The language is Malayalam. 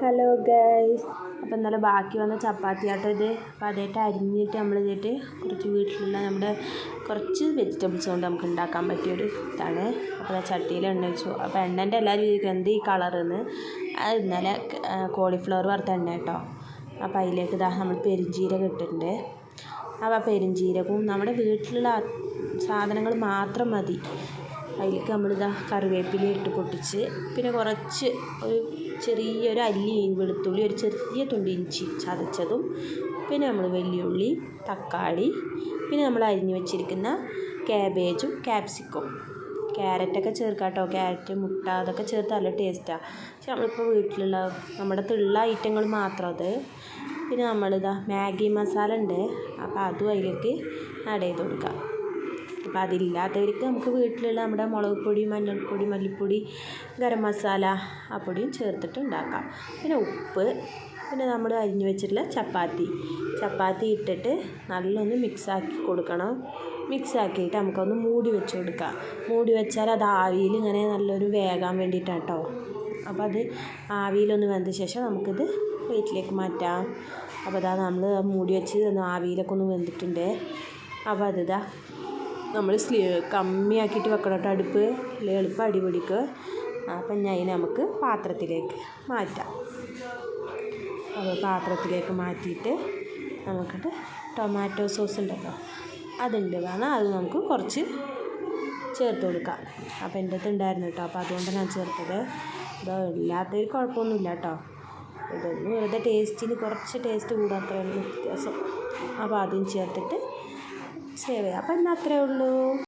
ഹലോ ഗൈസ്, അപ്പോൾ ഇന്നലെ ബാക്കി വന്ന ചപ്പാത്തി ആട്ടോ ഇത്. അപ്പോൾ അതായിട്ട് അരിഞ്ഞിട്ട് നമ്മൾ ഇതിട്ട് കുറച്ച് വീട്ടിലുള്ള നമ്മുടെ കുറച്ച് വെജിറ്റബിൾസ് കൊണ്ട് നമുക്ക് ഉണ്ടാക്കാൻ പറ്റിയൊരു ഇതാണ്. അപ്പോൾ ചട്ടിയിൽ എണ്ണ വെച്ചു. അപ്പോൾ എണ്ണൻ്റെ എല്ലാവരും ചോദിക്കും എന്ത് ഈ കളറെന്ന്. അത് ഇന്നലെ കോളിഫ്ലവർ വറുത്ത എണ്ണ കേട്ടോ. അപ്പോൾ അതിലേക്ക് നമ്മൾ പെരുംജീരകം ഇട്ടിട്ടുണ്ട്. അപ്പോൾ ആ പെരുംജീരകവും നമ്മുടെ വീട്ടിലുള്ള സാധനങ്ങൾ മാത്രം മതി. അതിലേക്ക് കറിവേപ്പില ഇട്ട് പൊട്ടിച്ച്, പിന്നെ കുറച്ച് ഒരു ചെറിയൊരു അല്ലി വെളുത്തുള്ളി, ഒരു ചെറിയ തുണ്ട് ഇഞ്ചി ചതച്ചതും, പിന്നെ നമ്മൾ വെല്ലുള്ളി, തക്കാളി, പിന്നെ നമ്മൾ അരിഞ്ഞു വെച്ചിരിക്കുന്ന ക്യാബേജും ക്യാപ്സിക്കും, ക്യാരറ്റൊക്കെ ചേർക്കാം കേട്ടോ. ക്യാരറ്റ്, മുട്ട അതൊക്കെ ചേർത്ത് നല്ല ടേസ്റ്റാണ്. പക്ഷെ നമ്മളിപ്പോൾ വീട്ടിലുള്ള നമ്മുടെ ഉള്ള ഐറ്റങ്ങൾ മാത്രം അത്. പിന്നെ മാഗി മസാല ഉണ്ട്. അപ്പോൾ അതും അതിലേക്ക് ആഡ് ചെയ്ത് കൊടുക്കാം. അപ്പോൾ അതില്ലാത്തവർക്ക് നമുക്ക് വീട്ടിലുള്ള നമ്മുടെ മുളക് പൊടി, മഞ്ഞൾപ്പൊടി, മല്ലിപ്പൊടി, ഗരം മസാല ആ പൊടിയും ചേർത്തിട്ട് ഉണ്ടാക്കാം. പിന്നെ ഉപ്പ്, പിന്നെ നമ്മൾ അരിഞ്ഞു വെച്ചിട്ടുള്ള ചപ്പാത്തി ഇട്ടിട്ട് നല്ലൊന്ന് മിക്സാക്കി കൊടുക്കണം. മിക്സാക്കിയിട്ട് നമുക്കൊന്ന് മൂടി വെച്ച് കൊടുക്കാം. മൂടി വെച്ചാൽ അത് ആവിയിൽ ഇങ്ങനെ നല്ലൊരു വേകാൻ വേണ്ടിയിട്ടാണ് കേട്ടോ. അപ്പോൾ അത് ആവിയിലൊന്ന് വെന്ത ശേഷം നമുക്കിത് പ്ലേറ്റിലേക്ക് മാറ്റാം. അപ്പോൾ നമ്മൾ മൂടി വെച്ച് ആവിയിലൊക്കെ ഒന്ന് വെന്തിട്ടുണ്ട്. അപ്പോൾ നമ്മൾ കമ്മിയാക്കിയിട്ട് വെക്കണം കേട്ടോ അടുപ്പ്, എളുപ്പം അടി പിടിക്കുക. അപ്പം അതിനെ നമുക്ക് പാത്രത്തിലേക്ക് മാറ്റാം. അപ്പോൾ പാത്രത്തിലേക്ക് മാറ്റിയിട്ട് നമുക്കിട്ട് ടൊമാറ്റോ സോസ് ഉണ്ടല്ലോ അതുണ്ട് വേണം, അത് നമുക്ക് കുറച്ച് ചേർത്ത് കൊടുക്കാം. അപ്പോൾ എൻ്റെ അടുത്ത് ഉണ്ടായിരുന്നു കേട്ടോ, അപ്പോൾ അതുകൊണ്ടാണ് ഞാൻ ചേർത്തത്. ഇല്ലാത്തവർ കുഴപ്പമൊന്നുമില്ല കേട്ടോ. ഇതൊന്നും വെറുതെ ടേസ്റ്റിന് കുറച്ച് ടേസ്റ്റ് കൂടാത്തതാണ് വ്യത്യാസം. അപ്പോൾ അതും ചേർത്തിട്ട് സേവ് ചെയ്യാം. അപ്പോൾ എന്നാൽ അത്രയേ ഉള്ളൂ.